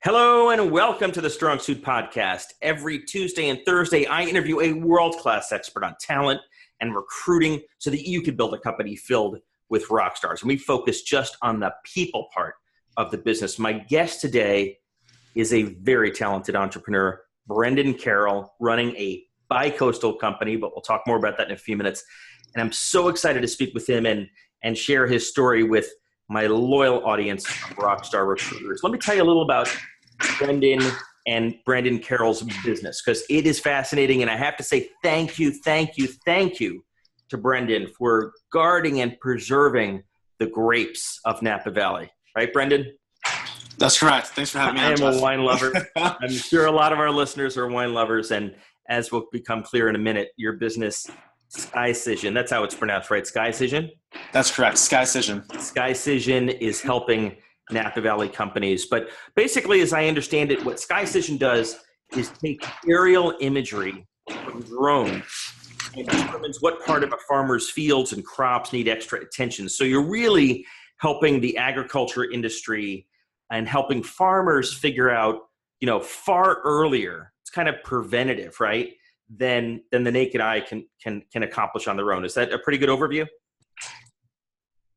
Hello and welcome to the Strong Suit Podcast. Every Tuesday and Thursday, I interview a world-class expert on talent and recruiting so that you can build a company filled with rock stars. And we focus just on the people part of the business. My guest today is a very talented entrepreneur, Brendan Carroll, running a bi-coastal company, but we'll talk more about that in a few minutes. And I'm so excited to speak with him and share his story with my loyal audience of Rockstar recruiters. Let me tell you a little about Brendan and Brendan Carroll's business, because it is fascinating. And I have to say thank you to Brendan for guarding and preserving the grapes of Napa Valley. Right, Brendan? That's correct. Thanks for having me on, I am Jeff. a wine lover. I'm sure a lot of our listeners are wine lovers. And as will become clear in a minute, your business, Skycision, that's how it's pronounced, right? Skycision? That's correct. Skycision. Skycision is helping Napa Valley companies. But basically, as I understand it, what Skycision does is take aerial imagery from drones and determines what part of a farmer's fields and crops need extra attention. So you're really helping the agriculture industry and helping farmers figure out, far earlier. It's kind of preventative, right? Than the naked eye can accomplish on their own. Is that a pretty good overview?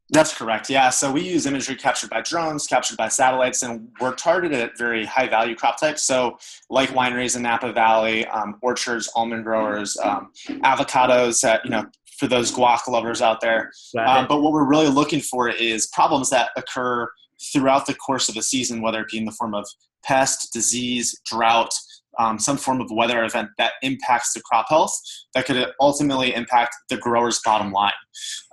That's correct. Yeah. So we use imagery captured by drones, captured by satellites, and we're targeted at very high value crop types. So like wineries in Napa Valley, orchards, almond growers, avocados, for those guac lovers out there. But what we're really looking for is problems that occur throughout the course of a season, whether it be in the form of pest, disease, drought, some form of weather event that impacts the crop health that could ultimately impact the grower's bottom line.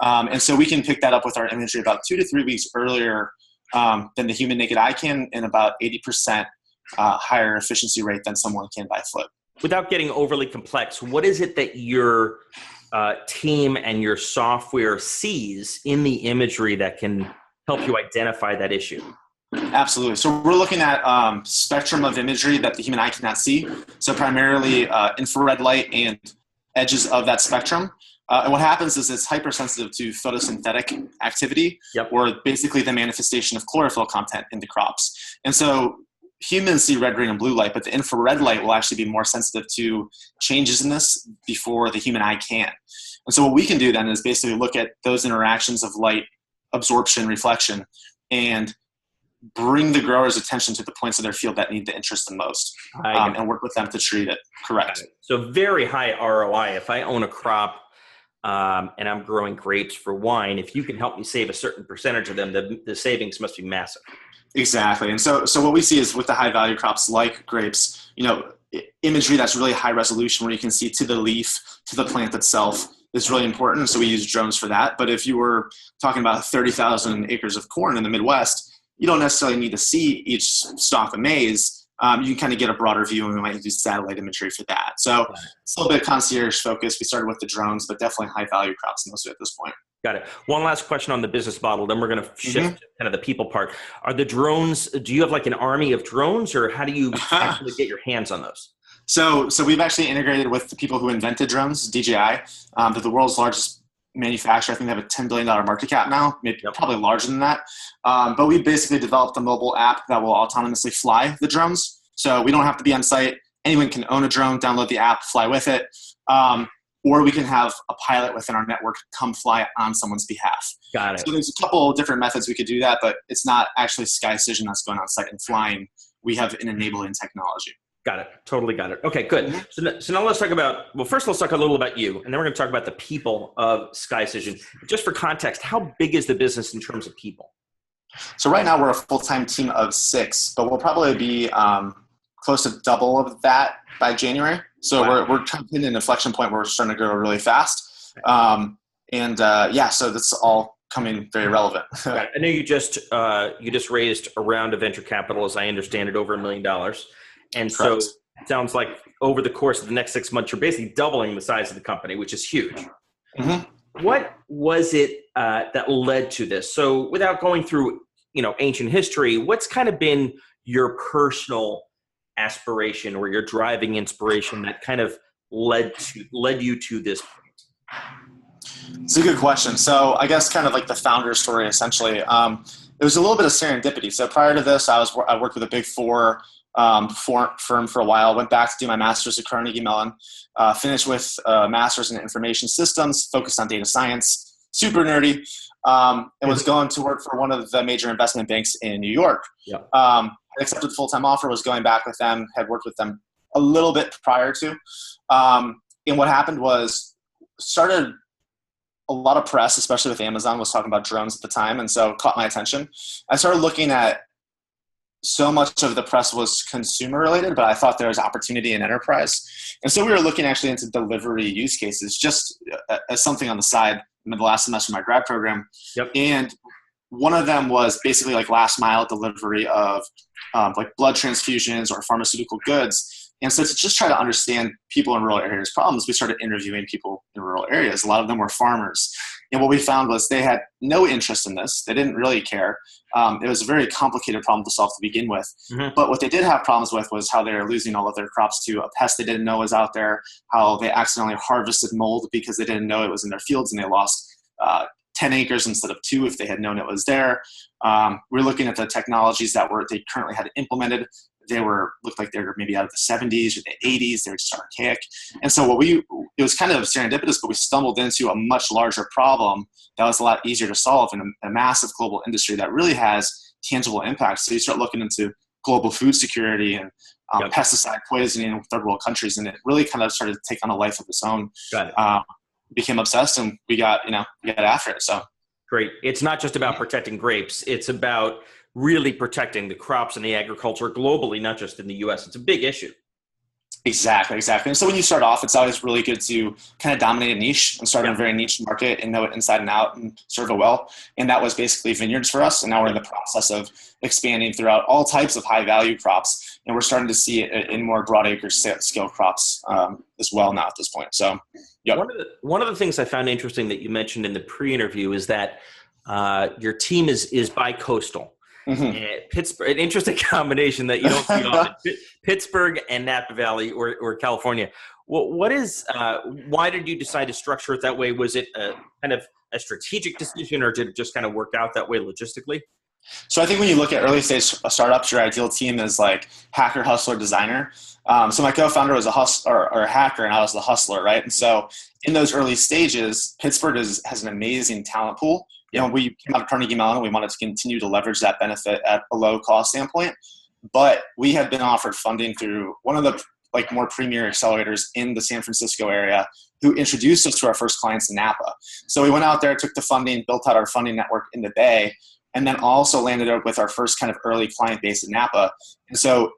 And so we can pick that up with our imagery about 2 to 3 weeks earlier than the human naked eye can, and about 80% higher efficiency rate than someone can by foot. Without getting overly complex, what is it that your team and your software sees in the imagery that can help you identify that issue? Absolutely. So we're looking at spectrum of imagery that the human eye cannot see. So primarily infrared light and edges of that spectrum. And what happens is it's hypersensitive to photosynthetic activity, or basically the manifestation of chlorophyll content in the crops. And so humans see red, green, and blue light, but the infrared light will actually be more sensitive to changes in this before the human eye can. And so what we can do then is basically look at those interactions of light, absorption, reflection, and bring the growers' attention to the points of their field that need the interest the most, and work with them to treat it correct. So very high ROI. If I own a crop and I'm growing grapes for wine, if you can help me save a certain percentage of them, the savings must be massive. Exactly. And so what we see is with the high value crops like grapes, imagery that's really high resolution where you can see to the leaf, to the plant itself is really important. So we use drones for that. But if you were talking about 30,000 acres of corn in the Midwest, you don't necessarily need to see each stalk of maize. You can kind of get a broader view, and we might use satellite imagery for that. So it's a little bit concierge focused. We started with the drones, but definitely high value crops mostly at this point. Got it. One last question on the business model, then we're going to shift to kind of the people part. Are the drones, do you have like an army of drones, or how do you actually get your hands on those? So we've actually integrated with the people who invented drones, DJI. They're the world's largest manufacturer. I think they have a $10 billion market cap now, maybe probably larger than that. But we basically developed a mobile app that will autonomously fly the drones. So we don't have to be on site. Anyone can own a drone, download the app, fly with it. Or we can have a pilot within our network come fly on someone's behalf. Got it. So there's a couple of different methods we could do that, but it's not actually Skycision that's going on site and flying. We have an enabling technology. Got it. Totally got it. Okay, good. So now let's talk about, first let's talk a little about you, and then we're going to talk about the people of Skycision. Just for context, how big is the business in terms of people? So right now we're a full-time team of 6, but we'll probably be close to double of that by January. So we're kind of hitting an inflection point where we're starting to grow really fast. So that's all coming very relevant. I know you just raised a round of venture capital, as I understand it, over $1 million. And so it sounds like over the course of the next 6 months, you're basically doubling the size of the company, which is huge. What was it that led to this? So without going through, ancient history, what's kind of been your personal aspiration or your driving inspiration that kind of led you to this point? It's a good question. So I guess kind of like the founder story, essentially. It was a little bit of serendipity. So prior to this, I worked with a big four firm for a while, went back to do my master's at Carnegie Mellon, finished with a master's in information systems, focused on data science, super nerdy, and was going to work for one of the major investment banks in New York. Yeah. I accepted the full-time offer, was going back with them, had worked with them a little bit prior to. And what happened was started a lot of press, especially with Amazon, was talking about drones at the time. And so it caught my attention. I started looking at so much of the press was consumer related, but I thought there was opportunity in enterprise. And so we were looking actually into delivery use cases, just as something on the side in the last semester of my grad program. Yep. And one of them was basically like last mile delivery of like blood transfusions or pharmaceutical goods. And so to just try to understand people in rural areas' problems, we started interviewing people in rural areas. A lot of them were farmers. And what we found was they had no interest in this. They didn't really care. It was a very complicated problem to solve to begin with. Mm-hmm. But what they did have problems with was how they were losing all of their crops to a pest they didn't know was out there, how they accidentally harvested mold because they didn't know it was in their fields, and they lost 10 acres instead of 2 if they had known it was there. We're looking at the technologies that they currently had implemented. They looked like they were maybe out of the 70s or the 80s. They were just archaic. And so it was kind of serendipitous, but we stumbled into a much larger problem that was a lot easier to solve in a massive global industry that really has tangible impact. So you start looking into global food security and pesticide poisoning in third world countries, and it really kind of started to take on a life of its own. Got it. Became obsessed, and we got after it. So great. It's not just about protecting grapes. It's about really protecting the crops and the agriculture globally, not just in the U.S. It's a big issue. Exactly. And so when you start off, it's always really good to kind of dominate a niche and start in a very niche market and know it inside and out and serve it well. And that was basically vineyards for us. And now we're in the process of expanding throughout all types of high value crops. And we're starting to see it in more broad acre scale crops as well now at this point. So, yep. One of the things I found interesting that you mentioned in the pre-interview is that your team is bi-coastal. Mm-hmm. Pittsburgh, an interesting combination that you don't see often. Pittsburgh and Napa Valley or California. Why did you decide to structure it that way? Was it kind of a strategic decision, or did it just kind of work out that way logistically? So I think when you look at early stage startups, your ideal team is like hacker, hustler, designer. So my co-founder was a hustler or a hacker, and I was the hustler, right? And so in those early stages, Pittsburgh has an amazing talent pool. We came out of Carnegie Mellon, and we wanted to continue to leverage that benefit at a low cost standpoint. But we had been offered funding through one of the more premier accelerators in the San Francisco area, who introduced us to our first clients in Napa. So we went out there, took the funding, built out our funding network in the Bay, and then also landed up with our first kind of early client base in Napa. And so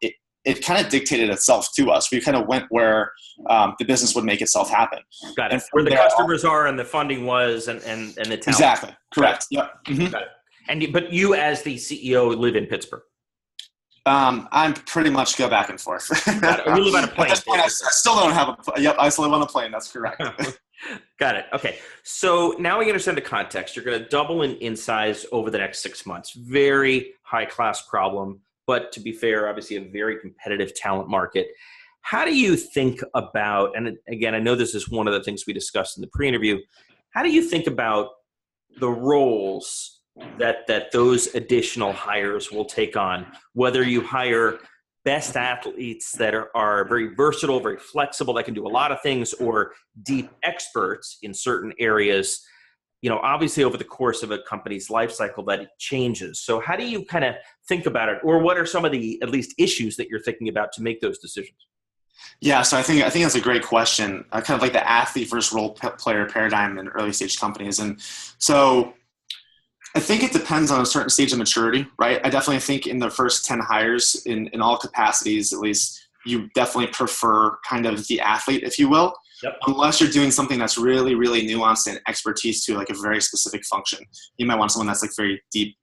it kind of dictated itself to us. We kind of went where the business would make itself happen. Got it. Where the customers are and the funding was and the talent. Exactly. Correct. Yep. Mm-hmm. Got it. But you as the CEO live in Pittsburgh? I'm pretty much go back and forth. Got it. Or you live on a plane? At this point, I still don't have I still live on a plane. That's correct. Got it. Okay. So now we understand the context. You're going to double in size over the next 6 months. Very high class problem. But to be fair, obviously a very competitive talent market. How do you think about, and again, I know this is one of the things we discussed in the pre-interview, how do you think about the roles that those additional hires will take on? Whether you hire best athletes that are very versatile, very flexible, that can do a lot of things, or deep experts in certain areas. Obviously over the course of a company's life cycle that it changes. So how do you kind of think about it? Or what are some of the, at least, issues that you're thinking about to make those decisions? Yeah, so I think that's a great question. Kind of like the athlete versus role player paradigm in early stage companies. And so I think it depends on a certain stage of maturity, right? I definitely think in the first 10 hires in all capacities, at least, you definitely prefer kind of the athlete, if you will. Yep. Unless you're doing something that's really, really nuanced and expertise to like a very specific function. You might want someone that's like very deep,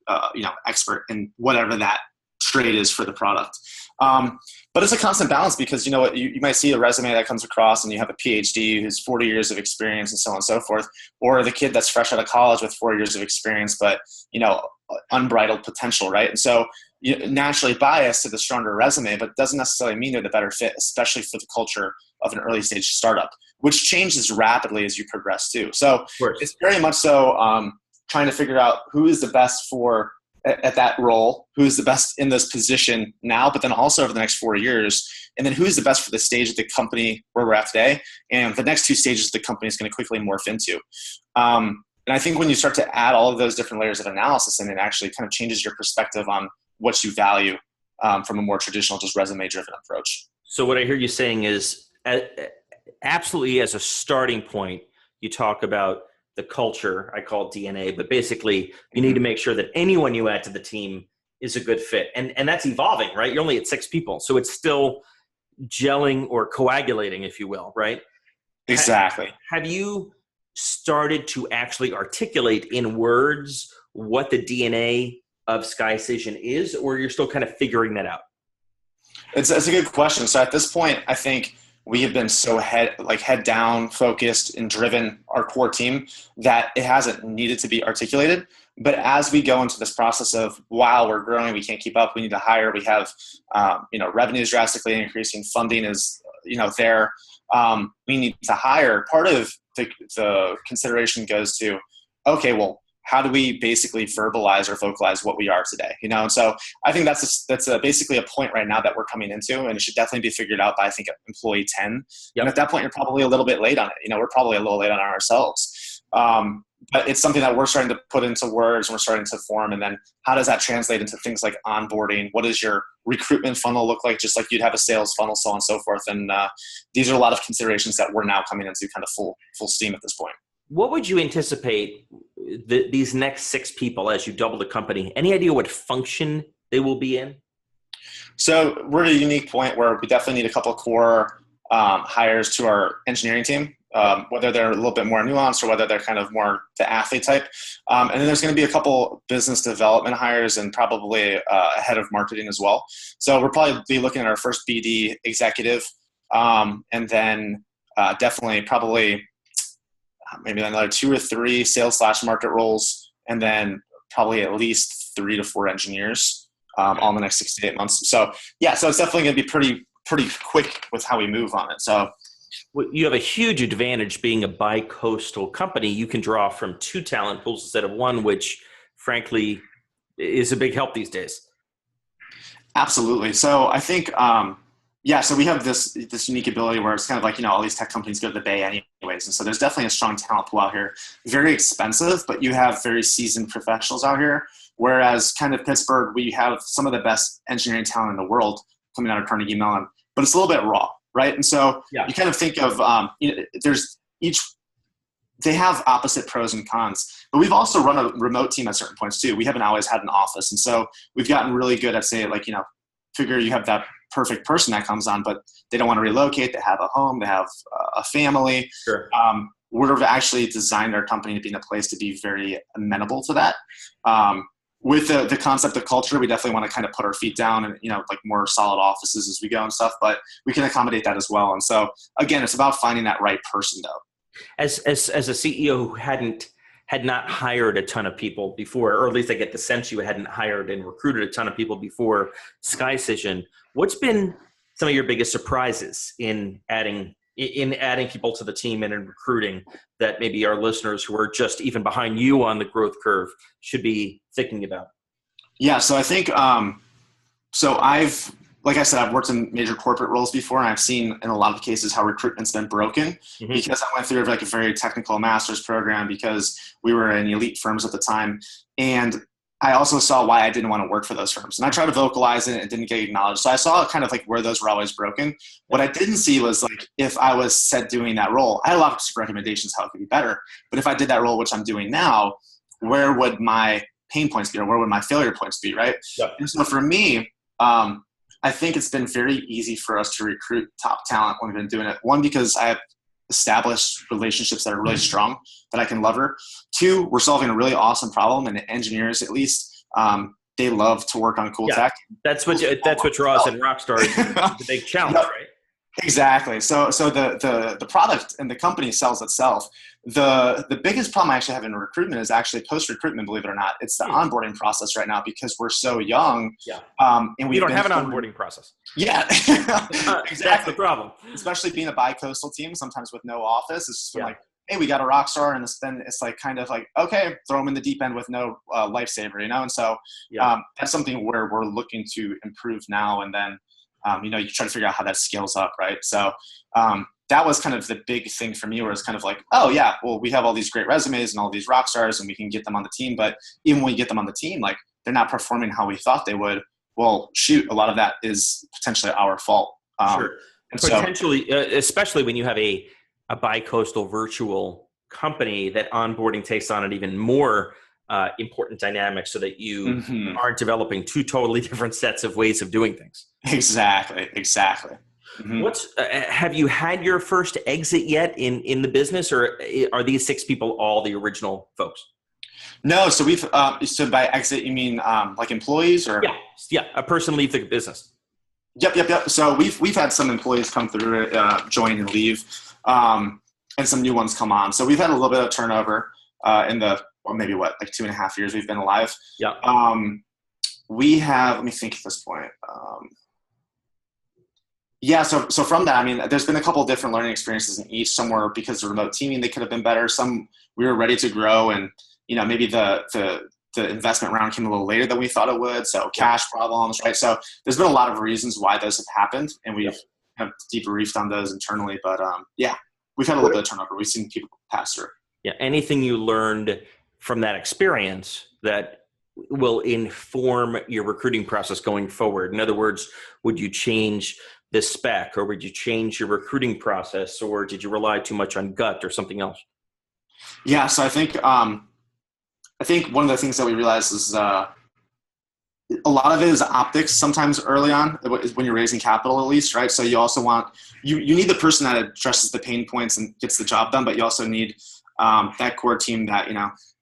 expert in whatever that trade is for the product. But it's a constant balance because, you might see a resume that comes across and you have a PhD who's 40 years of experience and so on and so forth, or the kid that's fresh out of college with 4 years of experience, but, unbridled potential, right? And so you're naturally biased to the stronger resume, but it doesn't necessarily mean they're the better fit, especially for the culture of an early stage startup, which changes rapidly as you progress too. So it's very much so trying to figure out who is the best for at that role, who's the best in this position now, but then also over the next 4 years, and then who's the best for the stage of the company where we're at today, and the next two stages the company is going to quickly morph into. And I think when you start to add all of those different layers of analysis, and it actually kind of changes your perspective on what you value from a more traditional, just resume-driven approach. So what I hear you saying is, absolutely as a starting point, you talk about the culture, I call it DNA, but basically you need to make sure that anyone you add to the team is a good fit. And that's evolving, right? You're only at 6 people. So it's still gelling or coagulating, if you will, right? Exactly. Have you started to actually articulate in words what the DNA of Skycision is, or you're still kind of figuring that out? It's a good question. So at this point, I think we have been so head down focused and driven our core team that it hasn't needed to be articulated. But as we go into this process of, wow, we're growing, we can't keep up, we need to hire, we have, revenues drastically increasing, funding is, there, we need to hire. Part of the consideration goes to, okay, well, how do we basically verbalize or vocalize what we are today? And so I think that's basically a point right now that we're coming into, and it should definitely be figured out by, I think, employee 10. Yep. And at that point, you're probably a little bit late on it. We're probably a little late on ourselves. But it's something that we're starting to put into words, and we're starting to form. And then how does that translate into things like onboarding? What does your recruitment funnel look like? Just like you'd have a sales funnel, so on and so forth. And these are a lot of considerations that we're now coming into kind of full steam at this point. What would you anticipate these next 6 people as you double the company? Any idea what function they will be in? So we're at a unique point where we definitely need a couple of core hires to our engineering team, whether they're a little bit more nuanced or whether they're kind of more the athlete type. And then there's going to be a couple business development hires and probably a head of marketing as well. So we'll probably be looking at our first BD executive, and then definitely probably maybe another 2 or 3 sales/market roles, and then probably at least 3 to 4 engineers all in the next 6 to 8 months. So yeah, so it's definitely going to be pretty quick with how we move on it. So you have a huge advantage being a bi-coastal company. You can draw from 2 talent pools instead of 1, which frankly is a big help these days. Absolutely. So I think, so we have this unique ability where it's kind of like, all these tech companies go to the Bay anyways. And so there's definitely a strong talent pool out here. Very expensive, but you have very seasoned professionals out here. Whereas kind of Pittsburgh, we have some of the best engineering talent in the world coming out of Carnegie Mellon, but it's a little bit raw, right? And so you kind of think of, they have opposite pros and cons, but we've also run a remote team at certain points too. We haven't always had an office. And so we've gotten really good at figure you have that perfect person that comes on, but they don't want to relocate. They have a home, they have a family. Sure. We've actually designed our company to be in a place to be very amenable to that. With the concept of culture, we definitely want to kind of put our feet down and, like more solid offices as we go and stuff, but we can accommodate that as well. And so again, it's about finding that right person though. As a CEO who had not hired a ton of people before, or at least I get the sense you hadn't hired and recruited a ton of people before Skycision, what's been some of your biggest surprises in adding people to the team and in recruiting that maybe our listeners who are just even behind you on the growth curve should be thinking about? Yeah, so I think, like I said, I've worked in major corporate roles before, and I've seen in a lot of cases how recruitment's been broken because I went through like a very technical master's program because we were in elite firms at the time. And I also saw why I didn't want to work for those firms. And I tried to vocalize it and it didn't get acknowledged. So I saw kind of like where those were always broken. What I didn't see was like, if I was set doing that role, I had a lot of recommendations how it could be better. But if I did that role, which I'm doing now, where would my pain points be, or where would my failure points be, right? Yep. And so for me, I think it's been very easy for us to recruit top talent when we've been doing it. 1, because I have established relationships that are really strong that I can lever. 2, we're solving a really awesome problem, and engineers, at least, they love to work on cool tech. That's what draws in Rockstar. The big challenge, right? Exactly. So the product and the company sells itself. The biggest problem I actually have in recruitment is actually post-recruitment, believe it or not. It's the onboarding process right now because we're so young. Yeah. And we don't have an onboarding process. Yeah. Exactly. That's the problem. Especially being a bi-coastal team, sometimes with no office. It's just been like, hey, we got a Rockstar, and then it's like kind of like, okay, throw them in the deep end with no lifesaver, And so that's something where we're looking to improve now. And then, you try to figure out how that scales up, right? So that was kind of the big thing for me, where it's kind of like, oh yeah, well, we have all these great resumes and all these rock stars, and we can get them on the team. But even when we get them on the team, like, they're not performing how we thought they would. Well, shoot, a lot of that is potentially our fault. Sure. Potentially, especially when you have a bi-coastal virtual company, that onboarding takes on an even more important dynamic, so that you aren't developing two totally different sets of ways of doing things. Exactly. Have you had your first exit yet in the business, or are these 6 people all the original folks? No, so we've so by exit you mean like employees, or a person leave the business. Yep. So we've had some employees come through, join and leave, and some new ones come on. So we've had a little bit of turnover in the, or maybe like 2.5 years we've been alive. Yeah. We have, let me think at this point. So from that, I mean, there's been a couple of different learning experiences in each. Some were because of remote teaming, they could have been better. Some we were ready to grow, and maybe the investment round came a little later than we thought it would. So cash problems, right? So there's been a lot of reasons why those have happened, and we've kind of debriefed on those internally. But we've had a little bit of turnover. We've seen people pass through. Yeah. Anything you learned from that experience that will inform your recruiting process going forward? In other words, would you change the spec, or would you change your recruiting process, or did you rely too much on gut or something else? Yeah. So I think one of the things that we realized is a lot of it is optics sometimes early on, when you're raising capital, at least, right? So you also want, you need the person that addresses the pain points and gets the job done, but you also need that core team that,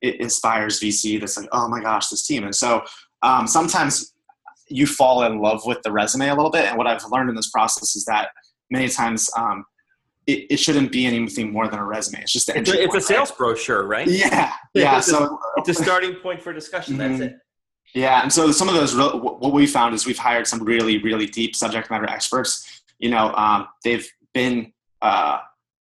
it inspires VC, that's like, oh my gosh, this team. And so sometimes you fall in love with the resume a little bit. And what I've learned in this process is that many times it shouldn't be anything more than a resume. It's just the entry it's point, a sales brochure, right? Yeah. So it's a starting point for discussion. That's it. Yeah. And so some of those, what we found is we've hired some really, really deep subject matter experts. They've been,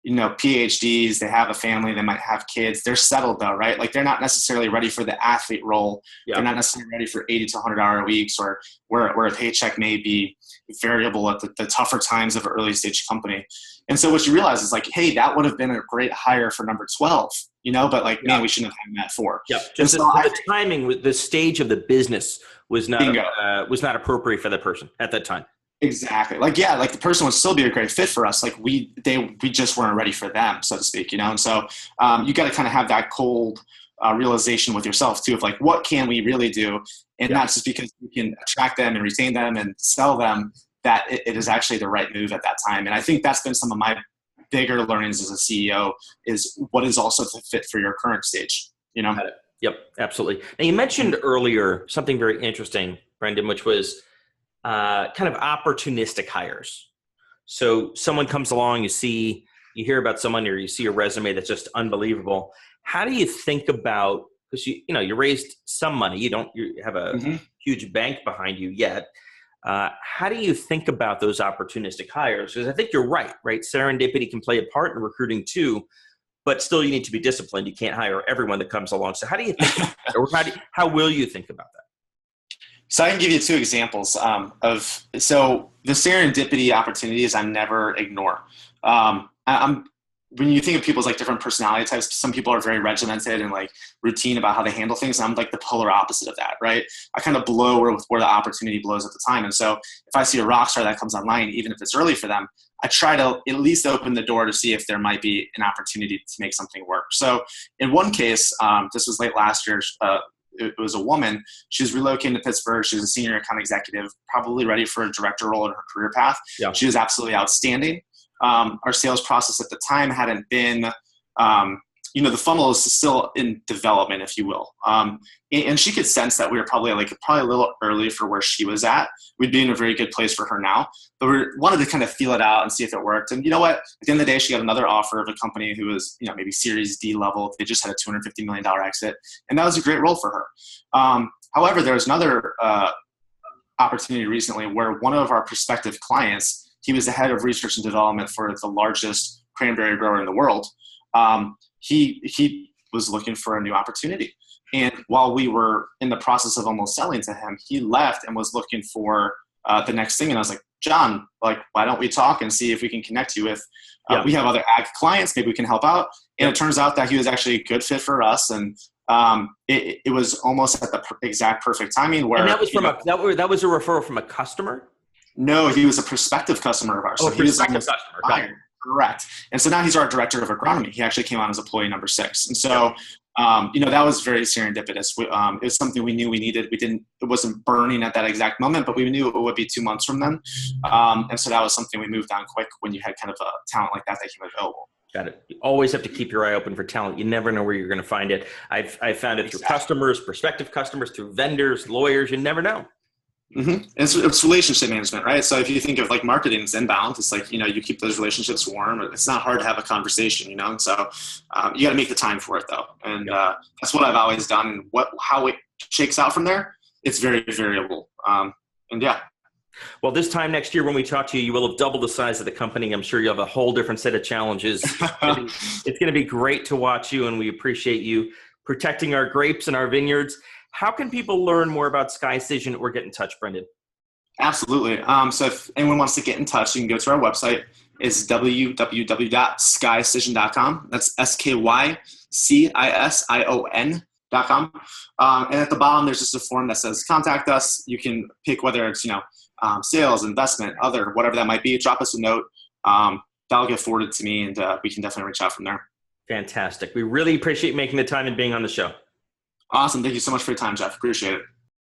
PhDs, they have a family, they might have kids. They're settled though, right? Like, they're not necessarily ready for the athlete role. Yeah. They're not necessarily ready for 80 to 100 hour weeks, or where a paycheck may be variable at the tougher times of an early stage company. And so what you realize is like, hey, that would have been a great hire for number 12, but like, man, we shouldn't have had that for. Yeah. Just the timing with the stage of the business was not appropriate for that person at that time. Exactly. Like, like the person would still be a great fit for us. Like we just weren't ready for them, so to speak, And so you got to kind of have that cold realization with yourself too, of like, what can we really do? And not just because we can attract them and retain them and sell them, that it is actually the right move at that time. And I think that's been some of my bigger learnings as a CEO, is what is also the fit for your current stage, Got it. Yep, absolutely. Now, you mentioned earlier something very interesting, Brendan, which was kind of opportunistic hires. So someone comes along, you hear about someone, or you see a resume that's just unbelievable. How do you think about, because you raised some money, you have a huge bank behind you yet. How do you think about those opportunistic hires? Because I think you're right? Serendipity can play a part in recruiting too, but still you need to be disciplined. You can't hire everyone that comes along. So how do you think, or how will you think about that? So I can give you 2 examples so the serendipity opportunities I never ignore. When you think of people's like different personality types, some people are very regimented and like routine about how they handle things. And I'm like the polar opposite of that, right? I kind of blow where the opportunity blows at the time. And so if I see a Rockstar that comes online, even if it's early for them, I try to at least open the door to see if there might be an opportunity to make something work. So in one case, this was late last year, it was a woman. She was relocating to Pittsburgh. She was a senior account executive, probably ready for a director role in her career path. Yeah. She was absolutely outstanding. Our sales process at the time hadn't been, the funnel is still in development, if you will. And she could sense that we were probably a little early for where she was at. We'd be in a very good place for her now, but we wanted to kind of feel it out and see if it worked. And you know what? At the end of the day, she got another offer of a company who was, maybe Series D level. They just had a $250 million exit, and that was a great role for her. However, there was another opportunity recently where one of our prospective clients, he was the head of research and development for the largest cranberry grower in the world. he was looking for a new opportunity. And while we were in the process of almost selling to him, he left and was looking for the next thing. And I was like, John, like, why don't we talk and see if we can connect you with, we have other ag clients, maybe we can help out. And it turns out that he was actually a good fit for us. And it was almost at the exact perfect timing where. And that was from that was a referral from a customer? No, he was a prospective customer of ours. Oh, So he was prospective customer. Got it. Correct. And so now he's our director of agronomy. He actually came on as employee number 6. And so, that was very serendipitous. It was something we knew we needed. It wasn't burning at that exact moment, but we knew it would be 2 months from then. And so that was something we moved on quick when you had kind of a talent like that came available. Got it. You always have to keep your eye open for talent. You never know where you're going to find it. I've found it through customers, prospective customers, through vendors, lawyers. You never know. Mm-hmm. It's relationship management, right? So if you think of like marketing as inbound, it's like, you keep those relationships warm. It's not hard to have a conversation, And so you got to make the time for it though. And that's what I've always done. And how it shakes out from there, it's very variable. Well, this time next year when we talk to you, you will have doubled the size of the company. I'm sure you'll have a whole different set of challenges. It's going to be great to watch you, and we appreciate you protecting our grapes and our vineyards. How can people learn more about Skycision or get in touch, Brendan? Absolutely. So if anyone wants to get in touch, you can go to our website. It's www.skycision.com. That's SKYCISION.com. And at the bottom, there's just a form that says contact us. You can pick whether it's, sales, investment, other, whatever that might be. Drop us a note. That'll get forwarded to me, and we can definitely reach out from there. Fantastic. We really appreciate making the time and being on the show. Awesome. Thank you so much for your time, Jeff. Appreciate it.